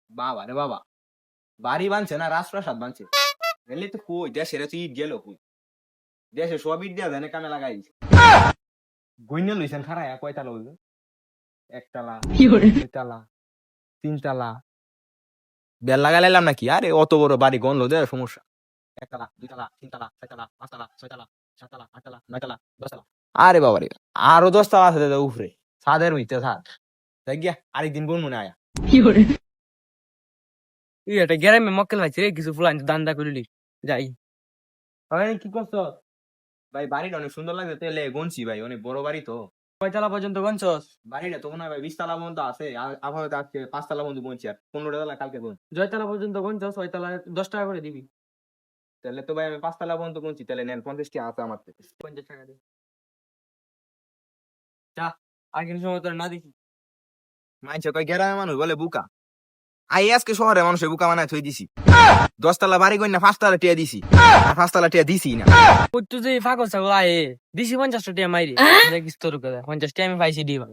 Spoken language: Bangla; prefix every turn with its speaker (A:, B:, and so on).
A: বাবা রে বাবা, বাড়ি বানছে না রাজপ্রাসাদ বানছে? এলে তো কই দেশের তো ইট গেল কই, দেশে সব ইট দেওয়া যায় না, কামে লাগাই দিছে। গইনা লইছেন খারায়া কয়তালা হইলো? একতলা, দুইতলা, তিনতলা। বেল লাগাইলাম নাকি? আরে অত বড় বাড়ি গনলো দে সমস্যা। একতলা, দুইতলা, তিনতলা, চারতলা, পাঁচতলা, ছয়তলা, সাততলা, আটতলা, নয়তলা, 10তলা। আরে বাবা রে, আরো 10তলা আছে দাদা উপরে, ছাদের হইতে ছাদ। তাই গিয়া আরেকদিন বোন মনে আয়া।
B: এটা গ্রামে মক্কেল ভাইছে রে, কিছু ফুলান দান্দা করিলি যাই।
A: কি করছ ভাই? বাড়িটা অনেক সুন্দর লাগছে, তেলে গনছি ভাই, অনেক বড় বাড়ি তো।
B: কয়তলা পর্যন্ত গঞ্চস?
A: বাড়িটা তো মনে হয় ভাই 20তলা পর্যন্ত আছে, আপাতত আজকে 5তলা পর্যন্ত বলছি, আর 15তলা কালকে বোন।
B: জয়তলা পর্যন্ত গঞ্চস, ছয়তলা 10 টাকা করে দিবি।
A: তাহলে তো ভাই আমি 5তলা পর্যন্ত বলছি, তাহলে নেন 50টি আছে আমার থেকে।
B: 50 টাকা দে যা, আর কিছু সময় তোর না দেখি।
A: মাইছে কয় গ্রামের মানুষ বলে বুকা, আই আজকে শহরে মানুষের বুকা বানায় থই দিছি। 10তলা বাড়ি কই না 5তলা টিয়া দিছি, আর 5তলা টিয়া দিছি না।
B: কইতো যে ফাগল ছাগল আয়ে দিছি 50 টাকা মাইরে দেখিস তোর কথা 50 টাকা আমি পাইছি দিবা।